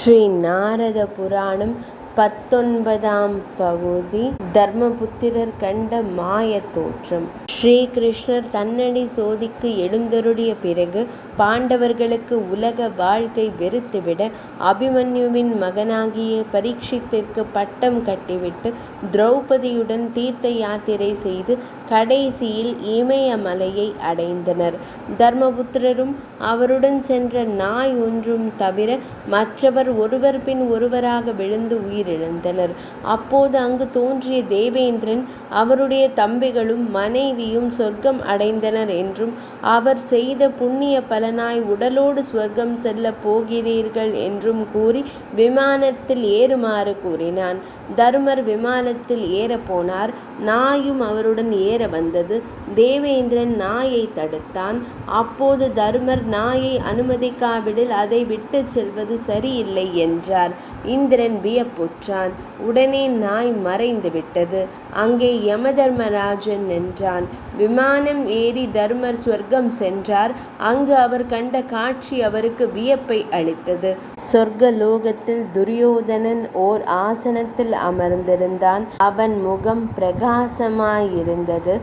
ஸ்ரீ நாரத புராணம் 19ஆம் பகுதி. தர்மபுத்திரர் கண்ட மாயத் தோற்றம். ஸ்ரீ கிருஷ்ணர் தன்னடி சோதிக்கு எழுந்தருளிய பிறகு பாண்டவர்களுக்கு உலக வாழ்க்கை வெறுத்துவிட அபிமன்யுவின் மகனாகிய பரீட்சித்திற்கு பட்டம் கட்டிவிட்டு திரௌபதியுடன் தீர்த்த யாத்திரை செய்து கடைசியில் இமயமலையை அடைந்தனர். தர்மபுத்திரரும் அவருடன் சென்ற நாய் ஒன்றும் தவிர மற்றவர் ஒருவர் பின் ஒருவராக விழுந்து உயிரிழந்தனர். அப்போது அங்கு தோன்றிய தேவேந்திரன் அவருடைய தம்பிகளும் மனைவியும் சொர்க்கம் அடைந்தனர் என்றும் அவர் செய்த புண்ணிய பலனாய் உடலோடு சொர்க்கம் செல்ல போகிறீர்கள் என்றும் கூறி விமானத்தில் ஏறுமாறு கூறினான். தருமர் விமானத்தில் ஏறப்போனார். நாயும் அவருடன் ஏற வந்தது. தேவேந்திரன் நாயை தடுத்தான். அப்போது தருமர் நாயை அனுமதிக்காவிடில் அதை விட்டு செல்வது சரியில்லை என்றார். இந்திரன் வியப்புற்றான். உடனே நாய் மறைந்து விட்டது. அங்கே யமதர்மராஜன் நின்றான். விமானம் ஏறி தருமர் சொர்க்கம் சென்றார். அங்கு அவர் கண்ட காட்சி அவருக்கு வியப்பை அளித்தது. சொர்க்கலோகத்தில் துரியோதனன் ஓர் ஆசனத்தில் அமர்ந்திருந்தான். அவன் முகம் பிரகாசமாயிருந்தது.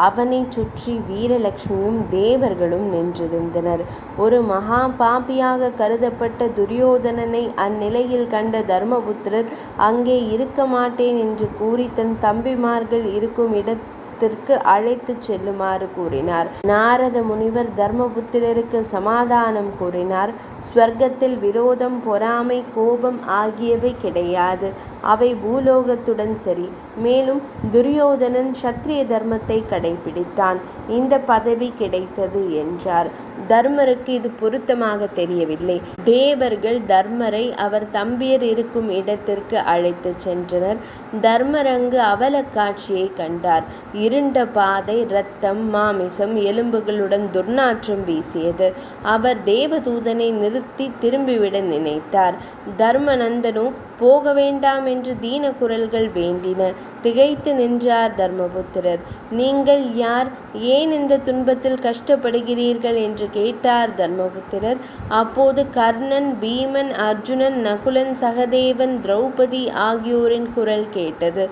அவனை சுற்றி வீரலட்சுமியும் தேவர்களும் நின்றிருந்தனர். ஒரு மகா பாபியாக கருதப்பட்ட துரியோதனனை அந்நிலையில் கண்ட தர்மபுத்திரர் அங்கே இருக்க மாட்டேன் என்று கூறி தன் தம்பிமார்கள் இருக்கும் இடத்திற்கு அழைத்து செல்லுமாறு கூறினார். நாரத முனிவர் தர்மபுத்திரருக்கு சமாதானம் கூறினார். ஸ்வர்க்கத்தில் விரோதம், பொறாமை, கோபம் ஆகியவை கிடையாது. அவை பூலோகத்துடன் சரி. மேலும் துரியோதனன் சத்திரிய தர்மத்தை கடைபிடித்தான். இந்த பதவி கிடைத்தது என்றார். தர்மருக்கு இது பொருத்தமாக தெரியவில்லை. தேவர்கள் தர்மரை அவர் தம்பியர் இருக்கும் இடத்திற்கு அழைத்து சென்றனர். தர்மர் அங்கு அவல காட்சியை கண்டார். இருண்ட பாதை, இரத்தம், மாமிசம், எலும்புகளுடன் துர்நாற்றம் வீசியது. அவர் தேவதூதனை நிறுத்தி திரும்பிவிட நினைத்தார். தர்மநந்தனோ போக வேண்டாம் என்று தீன குரல்கள் வேண்டின. திகைத்து நின்றார் தர்மபுத்திரர். நீங்கள் யார்? ஏன் இந்த துன்பத்தில் கஷ்டப்படுகிறீர்கள் என்று கேட்டார் தர்மபுத்திரர். அப்போது கர்ணன், பீமன், அர்ஜுனன், நகுலன், சகதேவன், திரௌபதி ஆகியோரின் குரல் கேட்டது.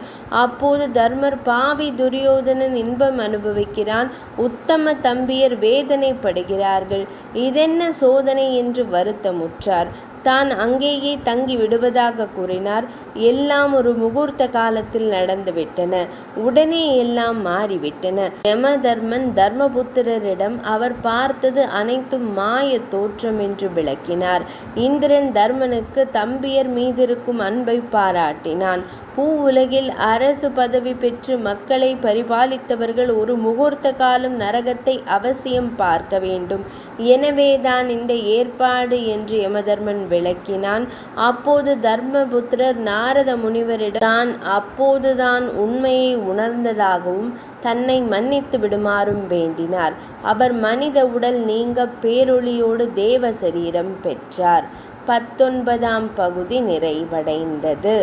அப்போது தர்மர், பாவி துரியோதனன் இன்பம் அனுபவிக்கிறான், உத்தம தம்பியர் வேதனைப்படுகிறார்கள், இதென்ன சோதனை என்று வருத்தமுற்றார். தான் அங்கேயே தங்கி விடுவதாக கூறினார். எல்லாம் ஒரு முகூர்த்த காலத்தில் நடந்துவிட்டன. உடனே எல்லாம் மாறிவிட்டன. யமதர்மன் தர்மபுத்திரரிடம் அவர் பார்த்தது அனைத்தும் மாய தோற்றம் என்று விளக்கினார். இந்திரன் தர்மனுக்கு தம்பியர் மீதிருக்கும் அன்பை பாராட்டினான். பூ உலகில் அரசு பதவி பெற்று மக்களை பரிபாலித்தவர்கள் ஒரு முகூர்த்த காலம் நரகத்தை அவசியம் பார்க்க வேண்டும். எனவேதான் இந்த ஏற்பாடு என்று யமதர்மன் விளக்கினான். அப்போது தர்மபுத்திரர் நாரத முனிவரிடம் தான் அப்போதுதான் உண்மையை உணர்ந்ததாகவும் தன்னை மன்னித்து விடுமாறும் வேண்டினார். அவர் மனித உடல் நீங்க பேரொளியோடு தேவ சரீரம் பெற்றார். 19ஆம் பகுதி நிறைவடைந்தது.